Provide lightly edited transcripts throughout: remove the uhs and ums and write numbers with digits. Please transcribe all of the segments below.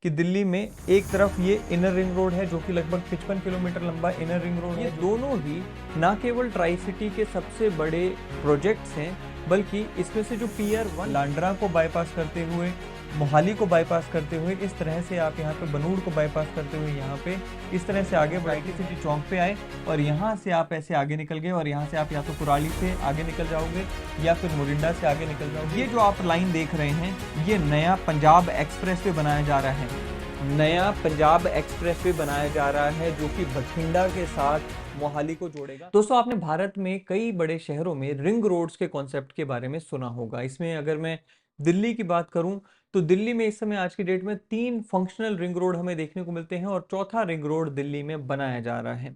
कि दिल्ली में एक तरफ ये इनर रिंग रोड है जो कि लगभग 55 किलोमीटर लंबा इनर रिंग रोड है। ये दोनों ही ना केवल ट्राई सिटी के सबसे बड़े प्रोजेक्ट्स हैं, बल्कि इसमें से जो पीआर 1 लांडरा को बाईपास करते हुए, मोहाली को बाईपास करते हुए, इस तरह से आप यहाँ पे बनूड़ को बाईपास करते हुए यहाँ पे इस तरह से आगे बढ़ के सिटी चौक पे आए और यहाँ से आप ऐसे आगे निकल गए और यहाँ से आप या तो कुराली से आगे निकल जाओगे या फिर मोरिंडा से आगे निकल जाओगे। ये जो आप लाइन देख रहे हैं, ये नया पंजाब एक्सप्रेस वे बनाया जा रहा है। नया पंजाब एक्सप्रेस वे बनाया जा रहा है जो कि बठिंडा के साथ मोहाली को जोड़ेगा। दोस्तों, आपने भारत में कई बड़े शहरों में रिंग रोड्स के कॉन्सेप्ट के बारे में सुना होगा। इसमें अगर मैं दिल्ली की बात करूं तो दिल्ली में इस समय आज की डेट में 3 फंक्शनल रिंग रोड हमें देखने को मिलते हैं और चौथा रिंग रोड दिल्ली में बनाया जा रहा है।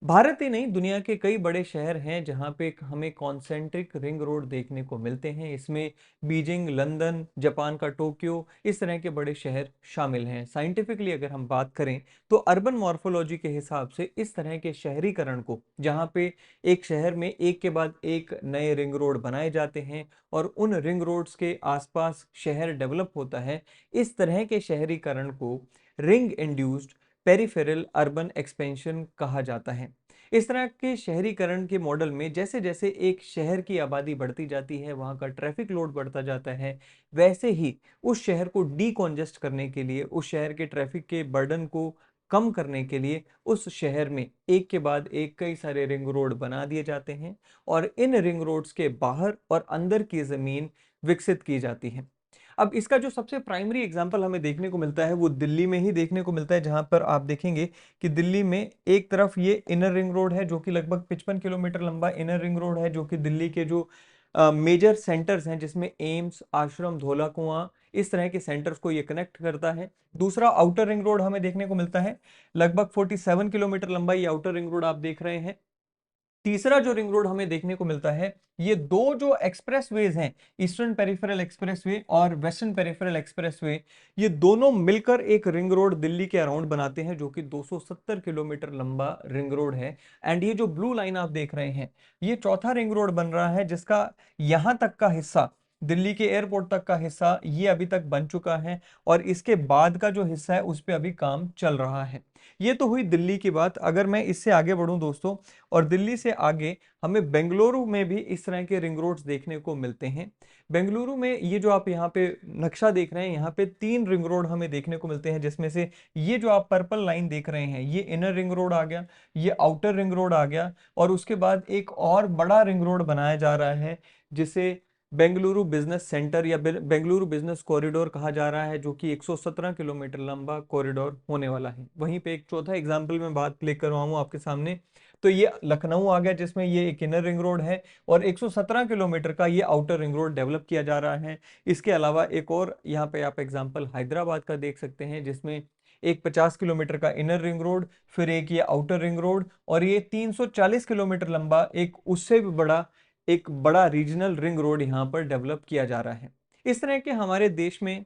भारत ही नहीं, दुनिया के कई बड़े शहर हैं जहां पे हमें कॉन्सेंट्रिक रिंग रोड देखने को मिलते हैं। इसमें बीजिंग, लंदन, जापान का टोक्यो, इस तरह के बड़े शहर शामिल हैं। साइंटिफिकली अगर हम बात करें तो अर्बन मॉर्फोलॉजी के हिसाब से इस तरह के शहरीकरण को, जहां पे एक शहर में एक के बाद एक नए रिंग रोड बनाए जाते हैं और उन रिंग रोड्स के आसपास शहर डेवलप होता है, इस तरह के शहरीकरण को ring induced peripheral urban expansion कहा जाता है। इस तरह के शहरीकरण के मॉडल में जैसे जैसे एक शहर की आबादी बढ़ती जाती है, वहाँ का ट्रैफिक लोड बढ़ता जाता है, वैसे ही उस शहर को डीकॉन्जेस्ट करने के लिए, उस शहर के ट्रैफिक के बर्डन को कम करने के लिए उस शहर में एक के बाद एक कई सारे रिंग रोड बना दिए जाते हैं और इन रिंग रोड्स के बाहर और अंदर की जमीन विकसित की जाती है। अब इसका जो सबसे प्राइमरी एग्जांपल हमें देखने को मिलता है वो दिल्ली में ही देखने को मिलता है, जहां पर आप देखेंगे कि दिल्ली में एक तरफ ये इनर रिंग रोड है जो कि लगभग 55 किलोमीटर लंबा इनर रिंग रोड है, जो कि दिल्ली के जो मेजर सेंटर्स हैं जिसमें एम्स, आश्रम, धौला कुआं, इस तरह के सेंटर्स को ये कनेक्ट करता है। दूसरा आउटर रिंग रोड हमें देखने को मिलता है, लगभग 47 किलोमीटर लंबा ये आउटर रिंग रोड आप देख रहे हैं। तीसरा जो रिंग रोड हमें देखने को मिलता है, ये दो जो एक्सप्रेसवेज हैं, ईस्टर्न पेरिफेरल एक्सप्रेसवे और वेस्टर्न पेरिफेरल एक्सप्रेसवे, ये दोनों मिलकर एक रिंग रोड दिल्ली के अराउंड बनाते हैं जो कि 270 किलोमीटर लंबा रिंग रोड है। एंड ये जो ब्लू लाइन आप देख रहे हैं, ये चौथा रिंग रोड बन रहा है जिसका यहां तक का हिस्सा, दिल्ली के एयरपोर्ट तक का हिस्सा, ये अभी तक बन चुका है और इसके बाद का जो हिस्सा है उस पर अभी काम चल रहा है। ये तो हुई दिल्ली की बात। अगर मैं इससे आगे बढ़ूं दोस्तों, और दिल्ली से आगे हमें बेंगलुरु में भी इस तरह के रिंग रोड्स देखने को मिलते हैं। बेंगलुरु में ये जो आप यहाँ पे नक्शा देख रहे हैं, यहाँ पे 3 रिंग रोड हमें देखने को मिलते हैं, जिसमें से ये जो आप पर्पल लाइन देख रहे हैं, ये इनर रिंग रोड आ गया, ये आउटर रिंग रोड आ गया और उसके बाद एक और बड़ा रिंग रोड बनाया जा रहा है जिसे बेंगलुरु बिजनेस सेंटर या बेंगलुरु बिजनेस कॉरिडोर कहा जा रहा है, जो कि 117 किलोमीटर लंबा कॉरिडोर होने वाला है। वहीं पे एक चौथा एग्जाम्पल में बात क्लिक करवाऊं आपके सामने, तो ये लखनऊ आ गया जिसमें ये एक इनर रिंग रोड है और 117 किलोमीटर का ये आउटर रिंग रोड डेवलप किया जा रहा है। इसके अलावा एक और यहाँ पे आप एग्जाम्पल हैदराबाद का देख सकते हैं, जिसमें एक 50 किलोमीटर का इनर रिंग रोड, फिर एक ये आउटर रिंग रोड और ये 340 किलोमीटर लंबा एक उससे भी बड़ा, एक बड़ा रीजनल रिंग रोड यहाँ पर डेवलप किया जा रहा है। इस तरह के हमारे देश में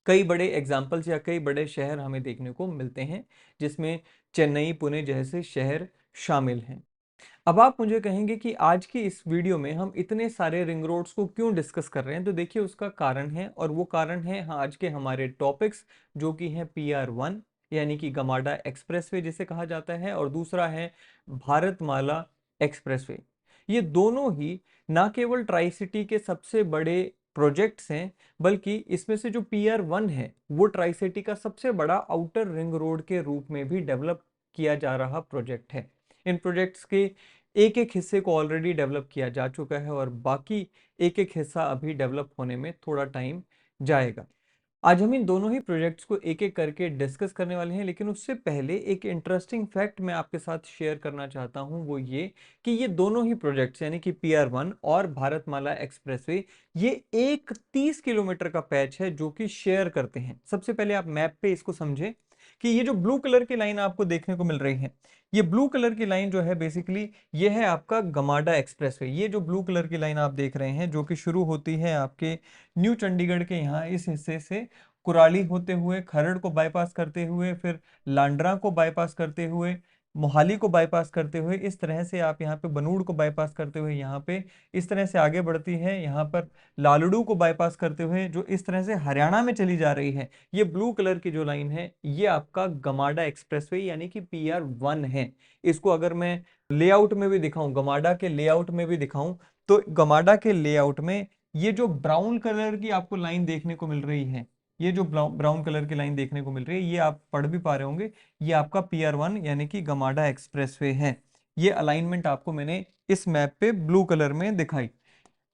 कई बड़े एग्जाम्पल्स या कई बड़े शहर हमें देखने को मिलते हैं, जिसमें चेन्नई, पुणे जैसे शहर शामिल हैं। अब आप मुझे कहेंगे कि आज की इस वीडियो में हम इतने सारे रिंग रोड्स को क्यों डिस्कस कर रहे हैं, तो देखिए उसका कारण है, और वो कारण है आज के हमारे टॉपिक्स जो कि हैं पीआर 1 यानी कि गमाडा एक्सप्रेसवे जिसे कहा जाता है, और दूसरा है भारतमाला एक्सप्रेसवे। ये दोनों ही ना केवल ट्राई सिटी के सबसे बड़े प्रोजेक्ट्स हैं, बल्कि इसमें से जो पीआर 1 है वो ट्राई सिटी का सबसे बड़ा आउटर रिंग रोड के रूप में भी डेवलप किया जा रहा प्रोजेक्ट है। इन प्रोजेक्ट्स के एक एक हिस्से को ऑलरेडी डेवलप किया जा चुका है और बाकी एक एक हिस्सा अभी डेवलप होने में थोड़ा टाइम जाएगा। आज हम इन दोनों ही प्रोजेक्ट्स को एक एक करके डिस्कस करने वाले हैं, लेकिन उससे पहले एक इंटरेस्टिंग फैक्ट मैं आपके साथ शेयर करना चाहता हूं, वो ये कि ये दोनों ही प्रोजेक्ट्स यानी कि पीआर 1 और भारतमाला एक्सप्रेसवे, ये एक 30 किलोमीटर का पैच है जो कि शेयर करते हैं। सबसे पहले आप मैप पे इसको समझें कि ये जो ब्लू कलर की लाइन आपको देखने को मिल रही है, ये ब्लू कलर की लाइन जो है बेसिकली ये है आपका गमाडा एक्सप्रेसवे। ये जो ब्लू कलर की लाइन आप देख रहे हैं जो कि शुरू होती है आपके न्यू चंडीगढ़ के यहाँ इस हिस्से से, कुराली होते हुए, खरड़ को बाईपास करते हुए, फिर लांडरा को बाईपास करते हुए, मोहाली को बाईपास करते हुए इस तरह से आप यहाँ पे बनूड़ को बाईपास करते हुए यहाँ पे इस तरह से आगे बढ़ती है, यहाँ पर लालड़ू को बाईपास करते हुए जो इस तरह से हरियाणा में चली जा रही है। ये ब्लू कलर की जो लाइन है ये आपका गमाडा एक्सप्रेसवे यानी कि PR1 है। इसको अगर मैं लेआउट में भी दिखाऊं, गमाडा के लेआउट में भी दिखाऊं, तो गमाडा के लेआउट में ये जो ब्राउन कलर की आपको लाइन देखने को मिल रही है, ये जो ब्राउन कलर की लाइन देखने को मिल रही है, ये आप पढ़ भी पा रहे होंगे, ये आपका PR1 यानी कि गमाडा एक्सप्रेसवे है। ये अलाइनमेंट आपको मैंने इस मैप पे ब्लू कलर में दिखाई।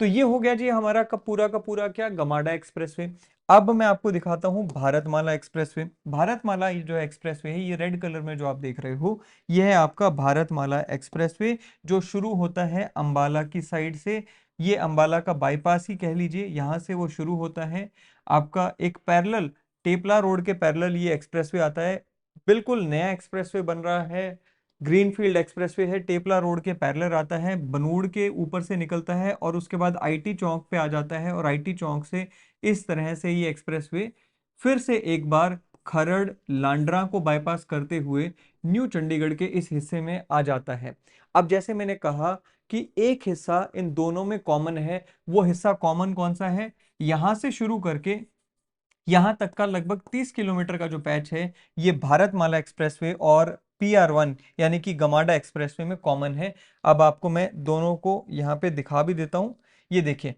तो ये हो गया जी हमारा का पूरा क्या, गमाडा एक्सप्रेसवे। अब मैं आपको दिखाता हूँ भारतमाला एक्सप्रेसवे। भारतमाला ये जो एक्सप्रेसवे है, ये रेड कलर में जो आप देख रहे हो, ये है आपका भारतमाला एक्सप्रेसवे, जो शुरू होता है अंबाला की साइड से। ये अंबाला का बाईपास ही कह लीजिए, यहाँ से वो शुरू होता है। आपका एक पैरेलल, टेपला रोड के पैरेलल ये एक्सप्रेसवे आता है। बिल्कुल नया एक्सप्रेसवे बन रहा है, ग्रीनफील्ड एक्सप्रेसवे है, टेपला रोड के पैरेलल आता है, बनूड़ के ऊपर से निकलता है और उसके बाद IT चौक पे आ जाता है, और IT चौक से इस तरह से ये एक्सप्रेसवे फिर से एक बार खरड़ लांडरा को बाईपास करते हुए न्यू चंडीगढ़ के इस हिस्से में आ जाता है। अब जैसे मैंने कहा कि एक हिस्सा इन दोनों में कॉमन है, वो हिस्सा कॉमन कौन सा है, यहां से शुरू करके यहां तक का लगभग 30 किलोमीटर का जो पैच है, ये भारतमाला एक्सप्रेसवे और PR1 यानी कि गमाडा एक्सप्रेसवे में कॉमन है। अब आपको मैं दोनों को यहाँ पे दिखा भी देता हूँ। ये देखिए,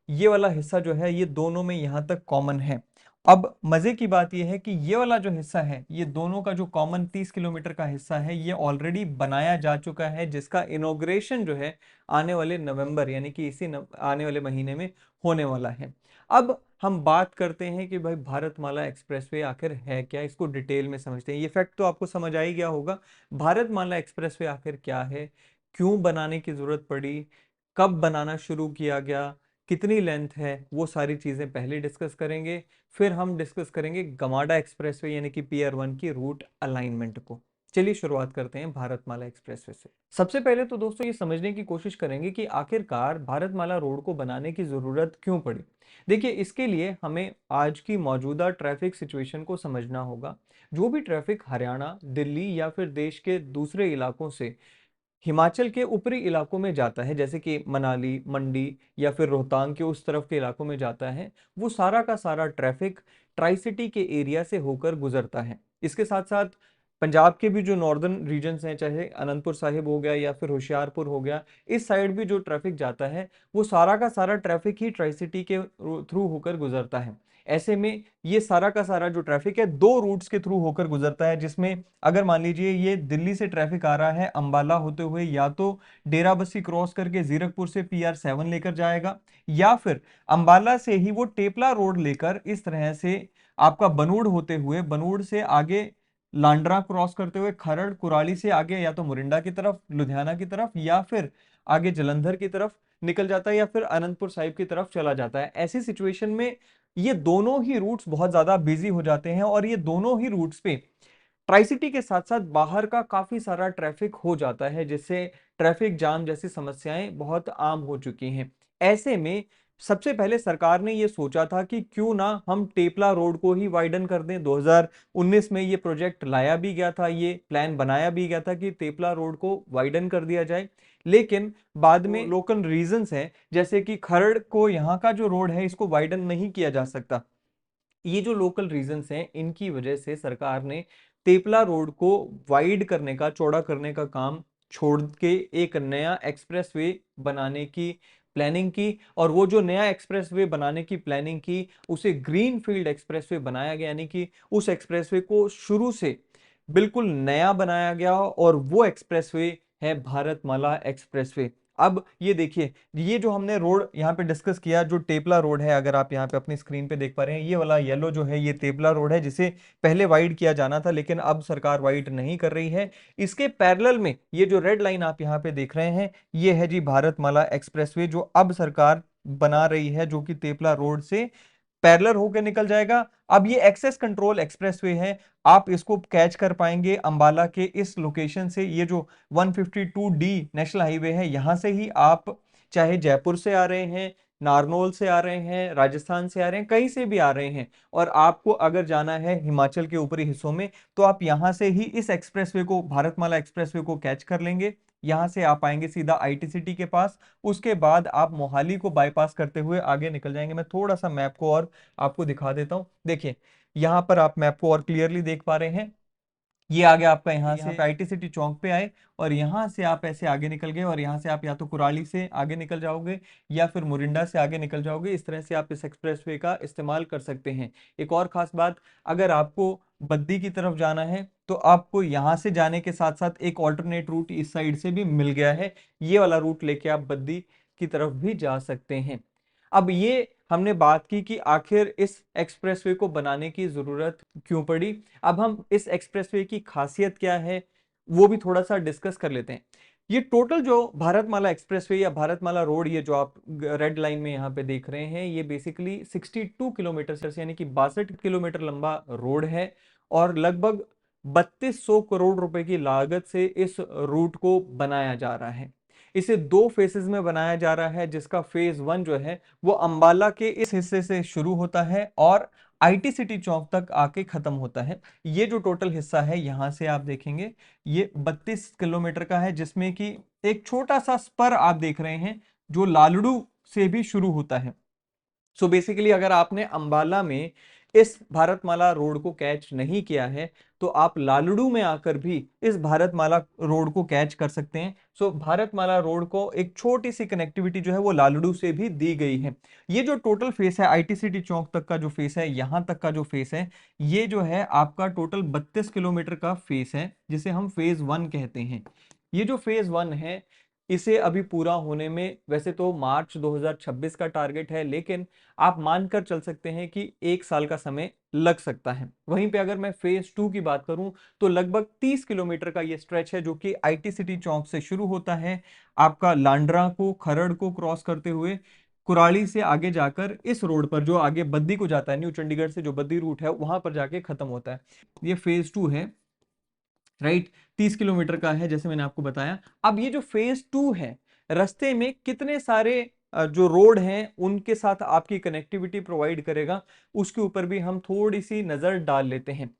ये वाला हिस्सा जो है ये दोनों में यहाँ तक कॉमन है। अब मजे की बात यह है कि ये वाला जो हिस्सा है, ये दोनों का जो कॉमन 30 किलोमीटर का हिस्सा है, ये ऑलरेडी बनाया जा चुका है, जिसका इनॉग्रेशन जो है आने वाले नवंबर यानी कि आने वाले महीने में होने वाला है। अब हम बात करते हैं कि भाई भारतमाला एक्सप्रेसवे आखिर है क्या, इसको डिटेल में समझते हैं। ये फैक्ट तो आपको समझ आ ही गया होगा। भारतमाला एक्सप्रेसवे आखिर क्या है, क्यों बनाने की जरूरत पड़ी, कब बनाना शुरू किया गया, कितनी लेंथ है, वो सारी चीजें पहले डिस्कस करेंगे। फिर हम डिस्कस करेंगे गमाडा एक्सप्रेसवे यानी कि PR1 की रूट अलाइनमेंट को। चलिए शुरुआत करते हैं भारतमाला एक्सप्रेसवे से। सबसे पहले तो दोस्तों ये समझने की कोशिश करेंगे कि आखिरकार भारतमाला रोड को बनाने की जरूरत क्यों पड़ी। देखिए, इसके लिए हमें आज की मौजूदा ट्रैफिक सिचुएशन को समझना होगा। जो भी ट्रैफिक हरियाणा, दिल्ली या फिर देश के दूसरे इलाकों से हिमाचल के ऊपरी इलाकों में जाता है, जैसे कि मनाली, मंडी या फिर रोहतांग के उस तरफ के इलाकों में जाता है, वो सारा का सारा ट्रैफिक ट्राई सिटी के एरिया से होकर गुजरता है। इसके साथ साथ पंजाब के भी जो नॉर्दर्न रीजन्स हैं, चाहे अनंतपुर साहिब हो गया या फिर होशियारपुर हो गया, इस साइड भी जो ट्रैफिक जाता है वो सारा का सारा ट्रैफिक ही ट्राई सिटी के थ्रू होकर गुजरता है। ऐसे में ये सारा का सारा जो ट्रैफिक है दो रूट्स के थ्रू होकर गुजरता है, जिसमें अगर मान लीजिए ये दिल्ली से ट्रैफिक आ रहा है अंबाला होते हुए, या तो डेराबस्सी क्रॉस करके जीरकपुर से PR7 लेकर जाएगा, या फिर अंबाला से ही वो टेपला रोड लेकर इस तरह से आपका बनूड़ होते हुए, बनूड़ से आगे लांडरा क्रॉस करते हुए खरड़ कुराली से आगे या तो मुरिंडा की तरफ, लुधियाना की तरफ, या फिर आगे जलंधर की तरफ निकल जाता है, या फिर अनंतपुर साहिब की तरफ चला जाता है। ऐसी सिचुएशन में ये दोनों ही रूट्स बहुत ज्यादा बिजी हो जाते हैं, और ये दोनों ही रूट्स पे ट्राई सिटी के साथ साथ बाहर का काफी सारा ट्रैफिक हो जाता है, जिससे ट्रैफिक जाम जैसी समस्याएं बहुत आम हो चुकी हैं। ऐसे में सबसे पहले सरकार ने ये सोचा था कि क्यों ना हम टेपला रोड को ही वाइडन कर दें। 2019 में ये प्रोजेक्ट लाया भी गया था, ये प्लान बनाया भी गया था कि टेपला रोड को वाइडन कर दिया जाए, लेकिन बाद में लोकल रीजंस हैं, जैसे कि खरड़ को यहाँ का जो रोड है इसको वाइडन नहीं किया जा सकता। ये जो लोकल रीजंस हैं, इनकी वजह से सरकार ने तेपला रोड को वाइड करने का, चौड़ा करने का काम छोड़ के एक नया एक्सप्रेसवे बनाने की प्लानिंग की, और वो जो नया एक्सप्रेसवे बनाने की प्लानिंग की उसे ग्रीनफील्ड एक्सप्रेसवे बनाया गया, यानी कि उस एक्सप्रेसवे को शुरू से बिल्कुल नया बनाया गया, और वो एक्सप्रेसवे है भारतमाला एक्सप्रेसवे। अब ये देखिए, ये जो हमने रोड यहाँ पे डिस्कस किया, जो टेपला रोड है, अगर आप यहाँ पे अपनी स्क्रीन पे देख पा रहे हैं, ये वाला येलो जो है ये टेपला रोड है, जिसे पहले वाइड किया जाना था, लेकिन अब सरकार वाइड नहीं कर रही है। इसके पैरेलल में ये जो रेड लाइन आप यहाँ पे देख रहे हैं, ये है जी भारतमाला एक्सप्रेसवे, जो अब सरकार बना रही है, जो कि टेपला रोड से पैरेलल होकर निकल जाएगा। अब ये एक्सेस कंट्रोल एक्सप्रेसवे है, आप इसको कैच कर पाएंगे अंबाला के इस लोकेशन से। ये जो 152D नेशनल हाईवे है, यहां से ही आप चाहे जयपुर से आ रहे हैं नारनौल से आ रहे हैं, राजस्थान से आ रहे हैं, कहीं से भी आ रहे हैं, और आपको अगर जाना है हिमाचल के ऊपरी हिस्सों में, तो आप यहां से ही इस एक्सप्रेसवे को, भारतमाला एक्सप्रेसवे को कैच कर लेंगे। यहां से आप आएंगे सीधा आईटी सिटी के पास, उसके बाद आप मोहाली को बाईपास करते हुए आगे निकल जाएंगे। मैं थोड़ा सा मैप को और आपको दिखा देता हूं। देखिए, यहां पर आप मैप को और क्लियरली देख पा रहे हैं। ये आ गया आपका, यहाँ से आईटी सिटी चौक पे आए और यहाँ से आप ऐसे आगे निकल गए, और यहाँ से आप या तो कुराली से आगे निकल जाओगे या फिर मुरिंडा से आगे निकल जाओगे। इस तरह से आप इस एक्सप्रेसवे का इस्तेमाल कर सकते हैं। एक और खास बात, अगर आपको बद्दी की तरफ जाना है तो आपको यहाँ से जाने के साथ साथ एक ऑल्टरनेट रूट इस साइड से भी मिल गया है। ये वाला रूट लेके आप बद्दी की तरफ भी जा सकते हैं। अब ये हमने बात की कि आखिर इस एक्सप्रेसवे को बनाने की जरूरत क्यों पड़ी। अब हम इस एक्सप्रेसवे की खासियत क्या है वो भी थोड़ा सा डिस्कस कर लेते हैं। ये टोटल जो भारतमाला एक्सप्रेसवे या भारतमाला रोड, ये जो आप रेड लाइन में यहाँ पे देख रहे हैं, ये बेसिकली 62 किलोमीटर यानी कि 62 किलोमीटर लंबा रोड है, और लगभग 3200 करोड़ रुपए की लागत से इस रूट को बनाया जा रहा है। इसे दो फेसेस में बनाया जा रहा है, जिसका फेज 1 जो है वो अंबाला के इस हिस्से से शुरू होता है और आईटी सिटी चौक तक आके खत्म होता है। ये जो टोटल हिस्सा है, यहां से आप देखेंगे ये 32 किलोमीटर का है, जिसमें कि एक छोटा सा स्पर आप देख रहे हैं जो लालड़ू से भी शुरू होता है। सो बेसिकली अगर आपने अंबाला में इस भारतमाला रोड को कैच नहीं किया है, तो आप लालड़ू में आकर भी इस भारतमाला रोड को कैच कर सकते हैं। सो भारतमाला रोड को एक छोटी सी कनेक्टिविटी जो है वो लालड़ू से भी दी गई है। ये जो टोटल फेस है आईटी सिटी चौक तक का जो फेस है, यहां तक का जो फेस है, ये जो है आपका टोटल 32 किलोमीटर का फेस है, जिसे हम फेज 1 कहते हैं। ये जो फेज 1 है, इसे अभी पूरा होने में वैसे तो मार्च 2026 का टारगेट है, लेकिन आप मानकर चल सकते हैं कि 1 साल का समय लग सकता है। वहीं पे अगर मैं फेज 2 की बात करूं, तो लगभग 30 किलोमीटर का ये स्ट्रेच है, जो कि आईटी सिटी चौक से शुरू होता है, आपका लांडरा को, खरड़ को क्रॉस करते हुए कुराली से आगे जाकर इस रोड पर जो आगे बद्दी को जाता है, न्यू चंडीगढ़ से जो बद्दी रूट है वहां पर जाके खत्म होता है। ये फेज 2 है, राइट। 30 किलोमीटर का है जैसे मैंने आपको बताया। अब ये जो फेज 2 है, रास्ते में कितने सारे जो रोड हैं उनके साथ आपकी कनेक्टिविटी प्रोवाइड करेगा, उसके ऊपर भी हम थोड़ी सी नजर डाल लेते हैं।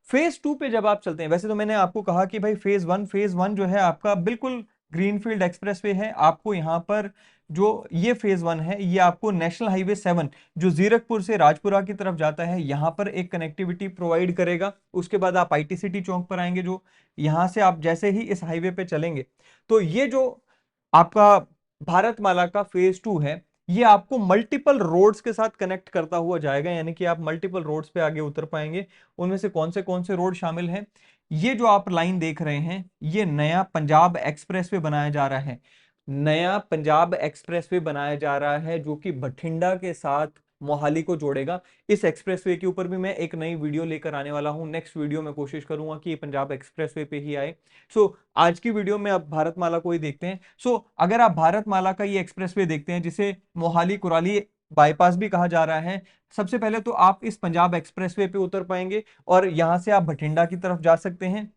फेज 2 पे जब आप चलते हैं, वैसे तो मैंने आपको कहा कि भाई फेज 1 जो है आपका बिल्कुल ग्रीनफील्ड एक्सप्रेसवे है। आपको यहाँ पर जो ये फेज 1 है, ये आपको नेशनल हाईवे 7 जो जीरकपुर से राजपुरा की तरफ जाता है, यहां पर एक कनेक्टिविटी प्रोवाइड करेगा। उसके बाद आप आईटी सिटी चौक पर आएंगे, जो यहां से आप जैसे ही इस हाईवे पे चलेंगे, तो ये जो आपका भारतमाला का फेज 2 है, ये आपको मल्टीपल रोड्स के साथ कनेक्ट करता हुआ जाएगा, यानी कि आप मल्टीपल रोड्स पे आगे उतर पाएंगे। उनमें से कौन से रोड शामिल हैं, ये जो आप लाइन देख रहे हैं, ये नया पंजाब एक्सप्रेसवे बनाया जा रहा है। नया पंजाब एक्सप्रेसवे बनाया जा रहा है, जो कि बठिंडा के साथ मोहाली को जोड़ेगा। इस एक्सप्रेसवे के ऊपर भी मैं एक नई वीडियो लेकर आने वाला हूं। नेक्स्ट वीडियो में कोशिश करूंगा कि ये पंजाब एक्सप्रेसवे पे ही आए। आज की वीडियो में आप भारतमाला को ही देखते हैं। अगर आप भारतमाला का ये एक्सप्रेसवे देखते हैं, जिसे मोहाली कुराली बाईपास भी कहा जा रहा है, सबसे पहले तो आप इस पंजाब एक्सप्रेसवे पे उतर पाएंगे और यहां से आप बठिंडा की तरफ जा सकते हैं।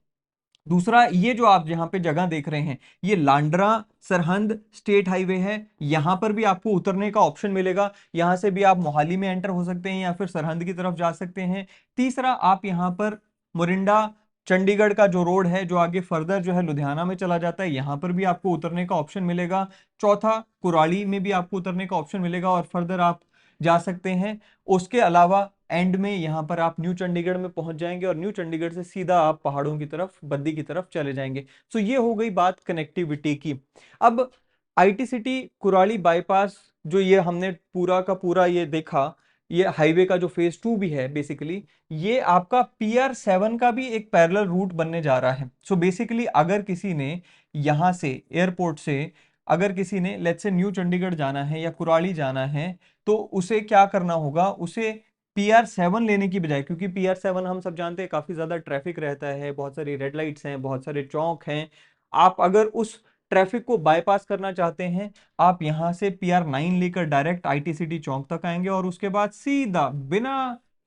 दूसरा, ये जो आप यहाँ पे जगह देख रहे हैं, ये लांडरा सरहंद स्टेट हाईवे है। यहां पर भी आपको उतरने का ऑप्शन मिलेगा। यहां से भी आप मोहाली में एंटर हो सकते हैं या फिर सरहंद की तरफ जा सकते हैं। तीसरा, आप यहाँ पर मोरिंडा चंडीगढ़ का जो रोड है, जो आगे फर्दर जो है लुधियाना में चला जाता है, यहां पर भी आपको उतरने का ऑप्शन मिलेगा। चौथा, कुराली में भी आपको उतरने का ऑप्शन मिलेगा और फर्दर आप जा सकते हैं। उसके अलावा एंड में यहां पर आप न्यू चंडीगढ़ में पहुंच जाएंगे और न्यू चंडीगढ़ से सीधा आप पहाड़ों की तरफ, बद्दी की तरफ चले जाएंगे। ये हो गई बात कनेक्टिविटी की। अब आईटी सिटी कुराली बाईपास जो ये हमने पूरा का पूरा ये देखा, ये हाईवे का जो फेज 2 भी है, बेसिकली ये आपका PR7 का भी एक पैरेलल रूट बनने जा रहा है। बेसिकली अगर किसी ने यहां से एयरपोर्ट से, अगर किसी ने लेट्स से न्यू चंडीगढ़ जाना है या कुराली जाना है, तो उसे क्या करना होगा, उसे PR7 लेने की बजाय, क्योंकि PR7 हम सब जानते हैं काफी ज्यादा ट्रैफिक रहता है, बहुत सारी रेड लाइट्स हैं, बहुत सारे चौक हैं। आप अगर उस ट्रैफिक को बाईपास करना चाहते हैं, आप यहां से PR9 लेकर डायरेक्ट आईटी सिटी चौक तक आएंगे और उसके बाद सीधा बिना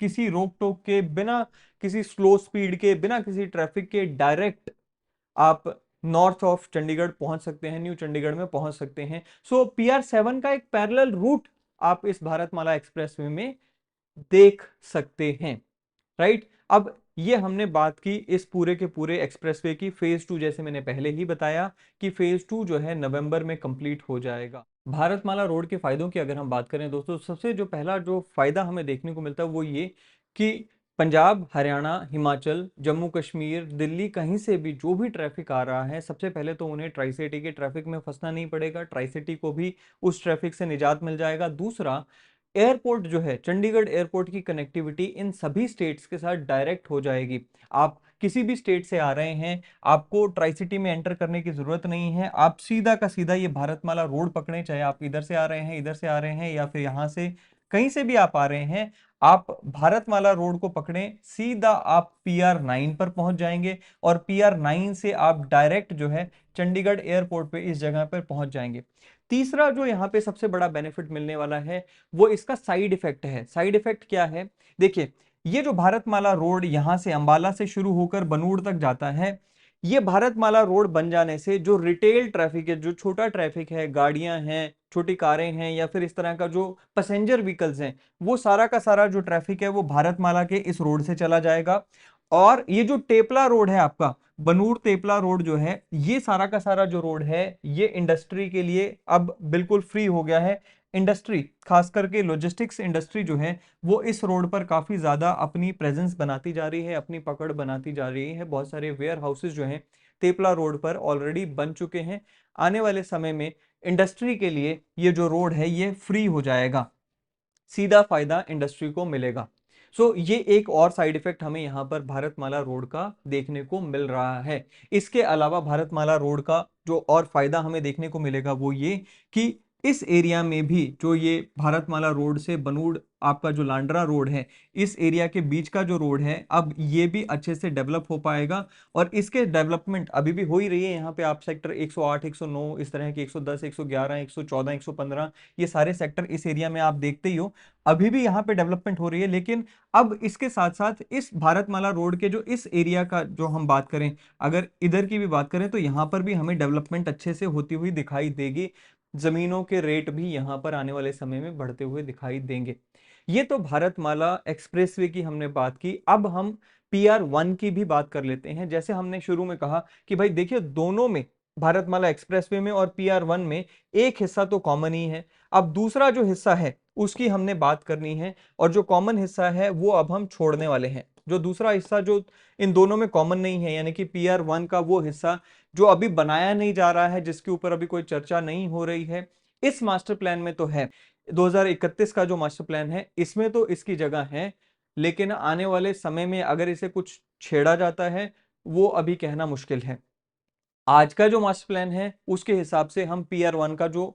किसी रोक टोक के, बिना किसी स्लो स्पीड के, बिना किसी ट्रैफिक के, डायरेक्ट आप नॉर्थ ऑफ चंडीगढ़ पहुंच सकते हैं, न्यू चंडीगढ़ में पहुंच सकते हैं। PR7 का एक पैरेलल रूट आप इस भारतमाला एक्सप्रेसवे में देख सकते हैं, राइट। अब ये हमने बात की इस पूरे के पूरे एक्सप्रेसवे की। फेज 2 जैसे मैंने पहले ही बताया कि फेज 2 जो है नवंबर में कंप्लीट हो जाएगा। भारतमाला रोड के फायदों की अगर हम बात करें दोस्तों, सबसे जो पहला जो फायदा हमें देखने को मिलता है वो ये कि पंजाब, हरियाणा, हिमाचल, जम्मू कश्मीर, दिल्ली, कहीं से भी जो भी ट्रैफिक आ रहा है, सबसे पहले तो उन्हें ट्राई सिटी के ट्रैफिक में फंसना नहीं पड़ेगा, ट्राई सिटी को भी उस ट्रैफिक से निजात मिल जाएगा। दूसरा, एयरपोर्ट जो है, चंडीगढ़ एयरपोर्ट की कनेक्टिविटी इन सभी स्टेट्स के साथ डायरेक्ट हो जाएगी। आप किसी भी स्टेट से आ रहे हैं, आपको ट्राई सिटी में एंटर करने की जरूरत नहीं है, आप सीधा का सीधा ये भारतमाला रोड पकड़ें, चाहे आप इधर से आ रहे हैं, इधर से आ रहे हैं, या फिर यहां से कहीं से भी आप आ रहे हैं, आप भारतमाला रोड को पकड़ें, सीधा आप PR9 पर पहुंच जाएंगे और PR9 से आप डायरेक्ट जो है चंडीगढ़ एयरपोर्ट पे इस जगह पर पहुंच जाएंगे। तीसरा जो यहाँ पे सबसे बड़ा बेनिफिट मिलने वाला है वो इसका साइड इफेक्ट है। साइड इफेक्ट क्या है? देखिए, ये जो भारतमाला रोड यहां से अंबाला से शुरू होकर बनूड़ तक जाता है, ये भारतमाला रोड बन जाने से जो रिटेल ट्रैफिक है, जो छोटा ट्रैफिक है, गाड़ियां हैं, छोटी कारें हैं, या फिर इस तरह का जो पैसेंजर व्हीकल्स हैं, वो सारा का सारा जो ट्रैफिक है वो भारतमाला के इस रोड से चला जाएगा। और ये जो टेपला रोड है आपका, बनूर तेपला रोड जो है, ये सारा का सारा जो रोड है ये इंडस्ट्री के लिए अब बिल्कुल फ्री हो गया है। इंडस्ट्री, खास करके लॉजिस्टिक्स इंडस्ट्री जो है वो इस रोड पर काफी ज्यादा अपनी प्रेजेंस बनाती जा रही है, अपनी पकड़ बनाती जा रही है। बहुत सारे वेयर हाउसेस जो हैं तेपला रोड पर ऑलरेडी बन चुके हैं। आने वाले समय में इंडस्ट्री के लिए ये जो रोड है ये फ्री हो जाएगा, सीधा फायदा इंडस्ट्री को मिलेगा। ये एक और साइड इफेक्ट हमें यहां पर भारतमाला रोड का देखने को मिल रहा है। इसके अलावा भारतमाला रोड का जो और फायदा हमें देखने को मिलेगा वो ये कि इस एरिया में भी जो ये भारतमाला रोड से बनूड़ आपका जो लांडरा रोड है, इस एरिया के बीच का जो रोड है, अब ये भी अच्छे से डेवलप हो पाएगा। और इसके डेवलपमेंट अभी भी हो ही रही है। यहाँ पे आप सेक्टर 108, 109, इस तरह के 110, 111, 114, 115, ये सारे सेक्टर इस एरिया में आप देखते ही हो, अभी भी यहाँ पे डेवलपमेंट हो रही है। लेकिन अब इसके साथ साथ इस भारतमाला रोड के जो इस एरिया का जो हम बात करें, अगर इधर की भी बात करें, तो यहाँ पर भी हमें डेवलपमेंट अच्छे से होती हुई दिखाई देगी। जमीनों के रेट भी यहाँ पर आने वाले समय में बढ़ते हुए दिखाई देंगे। ये तो भारतमाला एक्सप्रेसवे की हमने बात की। अब हम PR1 की भी बात कर लेते हैं। जैसे हमने शुरू में कहा कि भाई देखिए, दोनों में, भारतमाला एक्सप्रेसवे में और PR1 में, एक हिस्सा तो कॉमन ही है। अब दूसरा जो हिस्सा है उसकी हमने बात करनी है, और जो कॉमन हिस्सा है वो अब हम छोड़ने वाले हैं। जो दूसरा हिस्सा जो इन दोनों में कॉमन नहीं है, यानी कि PR1 का वो हिस्सा जो अभी बनाया नहीं जा रहा है, जिसके ऊपर अभी कोई चर्चा नहीं हो रही है, इस मास्टर प्लान में तो है। 2031 का जो मास्टर प्लान है इसमें तो इसकी जगह है, लेकिन आने वाले समय में अगर इसे कुछ छेड़ा जाता है वो अभी कहना मुश्किल है। आज का जो मास्टर प्लान है उसके हिसाब से हम PR1 का जो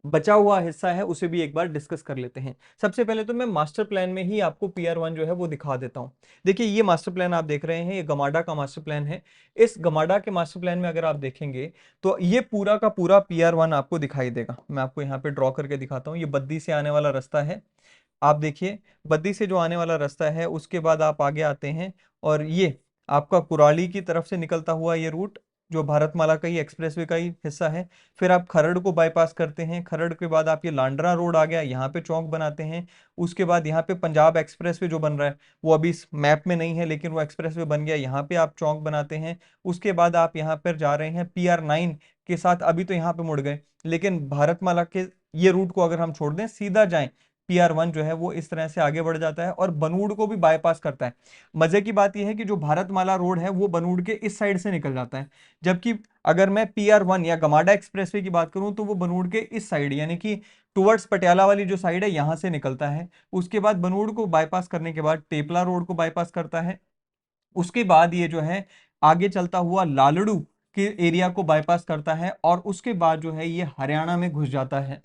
बचा हुआ हिस्सा है उसे भी एक बार डिस्कस कर लेते हैं। सबसे पहले तो मैं मास्टर प्लान में ही आपको PR1 जो है वो दिखा देता हूं। देखिए, ये मास्टर प्लान आप देख रहे हैं, ये गमाडा का मास्टर प्लान है। इस गमाडा के मास्टर प्लान में अगर आप देखेंगे तो ये पूरा का पूरा PR1 आपको दिखाई देगा। मैं आपको यहाँ पे ड्रॉ करके दिखाता हूँ। ये बद्दी से आने वाला रास्ता है, आप देखिए, बद्दी से जो आने वाला रास्ता है, उसके बाद आप आगे आते हैं और ये आपका कुराली की तरफ से निकलता हुआ ये रूट जो भारतमाला का ही एक्सप्रेसवे का ही हिस्सा है। फिर आप खरड़ को बाईपास करते हैं, खरड़ के बाद आप ये लांडरा रोड आ गया, यहाँ पे चौक बनाते हैं। उसके बाद यहाँ पे पंजाब एक्सप्रेसवे जो बन रहा है वो अभी इस मैप में नहीं है, लेकिन वो एक्सप्रेसवे बन गया, यहाँ पे आप चौक बनाते हैं। उसके बाद आप यहाँ पर जा रहे हैं PR9 के साथ, अभी तो यहाँ पे मुड़ गए, लेकिन भारतमाला के ये रूट को अगर हम छोड़ दें, सीधा जाएं, PR1 जो है वो इस तरह से आगे बढ़ जाता है और बनूड़ को भी बाईपास करता है। मजे की बात यह है कि जो भारतमाला रोड है वो बनूड़ के इस साइड से निकल जाता है, जबकि अगर मैं PR1 या गमाडा एक्सप्रेसवे की बात करूं तो वो बनूड़ के इस साइड, यानी कि टुवर्ड्स पटियाला वाली जो साइड है, यहां से निकलता है। उसके बाद बनूड़ को बाईपास करने के बाद टेपला रोड को बाईपास करता है। उसके बाद ये जो है आगे चलता हुआ लालड़ू के एरिया को बाईपास करता है, और उसके बाद जो है ये हरियाणा में घुस जाता है।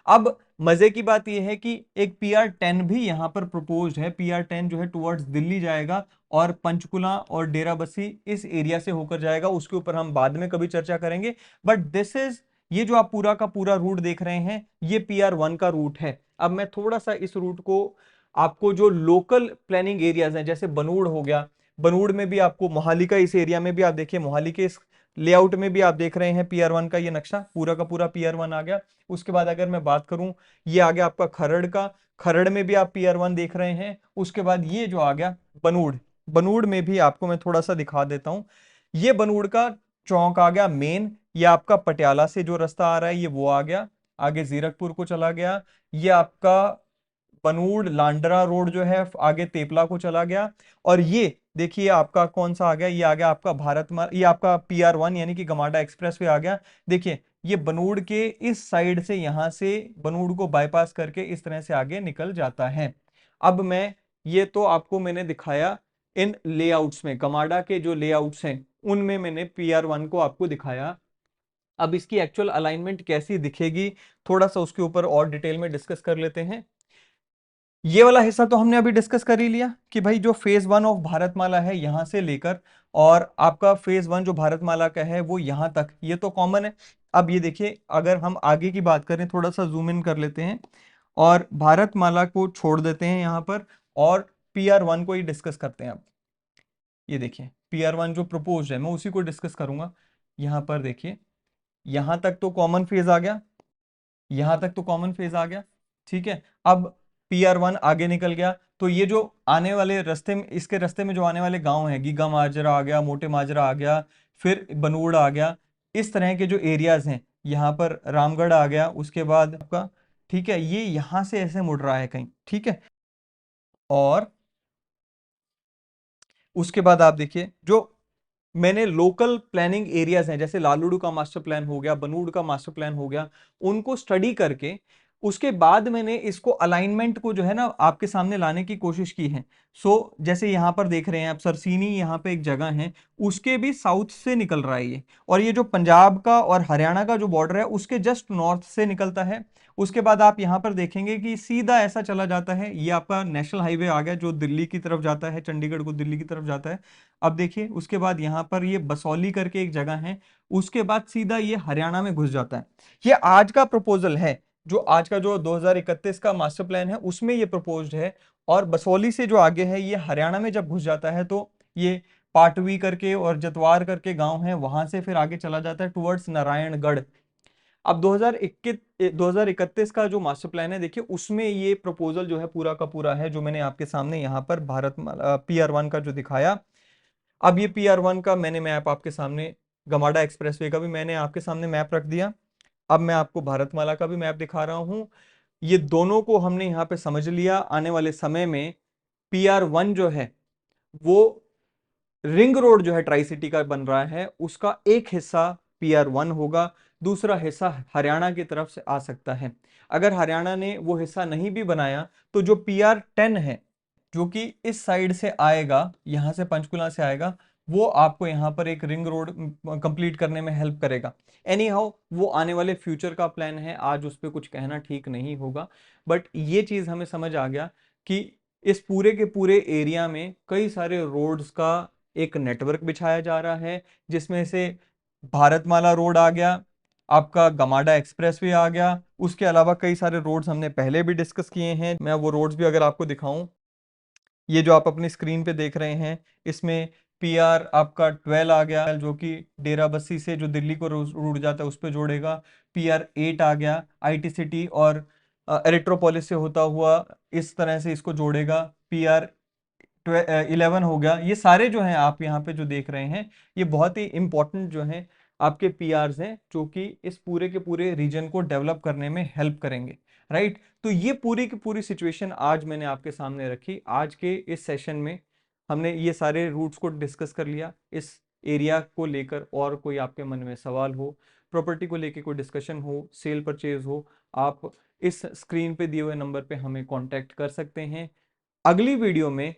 अब मजे की बात यह है कि एक PR10 भी यहां पर प्रपोज है। PR10 जो है टुवर्ड्स दिल्ली जाएगा और पंचकुला और डेराबस्सी इस एरिया से होकर जाएगा। उसके ऊपर हम बाद में कभी चर्चा करेंगे। बट दिस इज, ये जो आप पूरा का पूरा रूट देख रहे हैं ये PR1 का रूट है। अब मैं थोड़ा सा इस रूट को आपको, जो लोकल प्लानिंग एरियाज हैं जैसे बनूड़ हो गया, बनूड़ में भी आपको, मोहाली का इस एरिया में भी आप देखिए, मोहाली के इस लेआउट में भी आप देख रहे हैं PR1 का ये नक्शा, पूरा का पूरा PR1 आ गया। उसके बाद अगर मैं बात करूं, ये आ गया आपका खरड़ का, खरड़ में भी आप PR1 देख रहे हैं। उसके बाद ये जो आ गया बनूड़, बनूड़ में भी आपको मैं थोड़ा सा दिखा देता हूं। ये बनूड़ का चौक आ गया मेन, ये आपका पटियाला से जो रास्ता आ रहा है ये वो आ गया, आगे जीरकपुर को चला गया। ये आपका बनूड़ लांडरा रोड जो है आगे तेपला को चला गया। और ये देखिए आपका कौन सा आ गया, ये आ गया आपका भारत मार्ग, ये आपका PR1 यानी कि गमाडा एक्सप्रेस वे आ गया। देखिए ये बनूड़ के इस साइड से, यहां से बनूड़ को बाईपास करके इस तरह से आगे निकल जाता है। अब मैं, ये तो आपको मैंने दिखाया इन लेआउट्स में, गमाडा के जो लेआउट्स हैं उनमें मैंने PR1 को आपको दिखाया। अब इसकी एक्चुअल अलाइनमेंट कैसी दिखेगी, थोड़ा सा उसके ऊपर और डिटेल में डिस्कस कर लेते हैं। ये वाला हिस्सा तो हमने अभी डिस्कस कर ही लिया कि भाई जो फेज 1 ऑफ भारतमाला है यहां से लेकर, और आपका फेज 1 जो भारतमाला का है वो यहां तक, ये तो कॉमन है। अब ये देखिए अगर हम आगे की बात करें, थोड़ा सा जूम इन कर लेते हैं और भारतमाला को छोड़ देते हैं यहां पर, और PR1 को ही डिस्कस करते हैं। अब ये देखिए PR1 जो प्रपोज है मैं उसी को डिस्कस करूंगा। यहां पर देखिए, यहां तक तो कॉमन फेज आ गया, यहां तक तो कॉमन फेज आ गया, ठीक है। अब PR1 आगे निकल गया, तो ये जो आने वाले रास्ते में, इसके रास्ते में जो आने वाले गांव हैं, गीगा माजरा आ गया, मोटे माजरा आ गया, फिर बनूड़ आ गया, इस तरह के जो एरियाज हैं, यहाँ पर रामगढ़ आ गया, उसके बाद आपका, ठीक है, ये यहां से ऐसे मुड़ रहा है कहीं, ठीक है। और उसके बाद आप देखिए जो मैंने लोकल प्लानिंग एरियाज हैं, जैसे लालुडू का मास्टर प्लान हो गया, बनूड़ का मास्टर प्लान हो गया, उनको स्टडी करके उसके बाद मैंने इसको अलाइनमेंट को जो है ना आपके सामने लाने की कोशिश की है। जैसे यहाँ पर देख रहे हैं आप, सरसीनी यहाँ पे एक जगह है, उसके भी साउथ से निकल रहा है ये, और ये जो पंजाब का और हरियाणा का जो बॉर्डर है उसके जस्ट नॉर्थ से निकलता है। उसके बाद आप यहाँ पर देखेंगे कि सीधा ऐसा चला जाता है, ये आपका नेशनल हाईवे आ गया जो दिल्ली की तरफ जाता है, चंडीगढ़ को दिल्ली की तरफ जाता है। अब देखिए उसके बाद यहाँ पर ये बसौली करके एक जगह है, उसके बाद सीधा ये हरियाणा में घुस जाता है। ये आज का प्रपोजल है, जो आज का जो 2031 का मास्टर प्लान है उसमें ये प्रपोज्ड है। और बसौली से जो आगे है ये हरियाणा में जब घुस जाता है तो ये पाटवी करके और जतवार करके गांव है, वहां से फिर आगे चला जाता है टुवर्ड्स नारायणगढ़। अब 2031 का जो मास्टर प्लान है देखिए, उसमें ये प्रपोजल जो है पूरा का पूरा है, जो मैंने आपके सामने यहाँ पर भारत PR1 का जो दिखाया। अब ये PR1 का मैंने मैप आपके सामने, गमाडा एक्सप्रेसवे का भी मैंने आपके सामने मैप रख दिया। अब मैं आपको भारतमाला का भी मैप दिखा रहा हूं। ये दोनों को हमने यहाँ पे समझ लिया। आने वाले समय में PR1 जो है वो रिंग रोड जो है ट्राई सिटी का बन रहा है, उसका एक हिस्सा PR1 होगा, दूसरा हिस्सा हरियाणा की तरफ से आ सकता है। अगर हरियाणा ने वो हिस्सा नहीं भी बनाया तो जो PR10 है, जो कि इस साइड से आएगा, यहां से पंचकुला से आएगा, वो आपको यहाँ पर एक रिंग रोड कंप्लीट करने में हेल्प करेगा। एनी हाउ वो आने वाले फ्यूचर का प्लान है, आज उस पर कुछ कहना ठीक नहीं होगा। बट ये चीज हमें समझ आ गया कि इस पूरे के पूरे एरिया में कई सारे रोड्स का एक नेटवर्क बिछाया जा रहा है, जिसमें से भारतमाला रोड आ गया, आपका गमाडा एक्सप्रेसवे आ गया, उसके अलावा कई सारे रोड्स हमने पहले भी डिस्कस किए हैं। मैं वो रोड्स भी अगर आपको दिखाऊं, ये जो आप अपनी स्क्रीन पे देख रहे हैं, इसमें PR आपका 12 आ गया, जो कि डेरा बस्सी से जो दिल्ली को रूट जाता है उस पर जोड़ेगा। PR8 आ गया, IT सिटी और एरिट्रोपोलिस से होता हुआ इस तरह से इसको जोड़ेगा। PR11 हो गया। ये सारे जो हैं आप यहाँ पे जो देख रहे हैं, ये बहुत ही इंपॉर्टेंट जो हैं आपके PRs हैं, जो कि इस पूरे के पूरे रीजन को डेवलप करने में हेल्प करेंगे, राइट। तो ये पूरी की पूरी सिचुएशन आज मैंने आपके सामने रखी। आज के इस सेशन में हमने ये सारे रूट्स को डिस्कस कर लिया। इस एरिया को लेकर और कोई आपके मन में सवाल हो, प्रॉपर्टी को लेकर कोई डिस्कशन हो, सेल परचेज हो, आप इस स्क्रीन पे दिए हुए नंबर पे हमें कांटेक्ट कर सकते हैं। अगली वीडियो में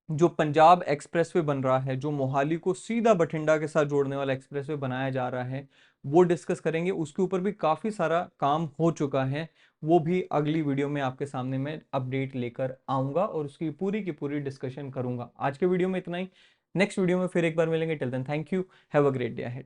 जो पंजाब एक्सप्रेसवे बन रहा है, जो मोहाली को सीधा बठिंडा के साथ जोड़ने वाला एक्सप्रेसवे बनाया जा रहा है, वो डिस्कस करेंगे। उसके ऊपर भी काफी सारा काम हो चुका है, वो भी अगली वीडियो में आपके सामने मैं अपडेट लेकर आऊंगा और उसकी पूरी की पूरी डिस्कशन करूंगा। आज के वीडियो में इतना ही, नेक्स्ट वीडियो में फिर एक बार मिलेंगे। Till then thank you, have a great day ahead.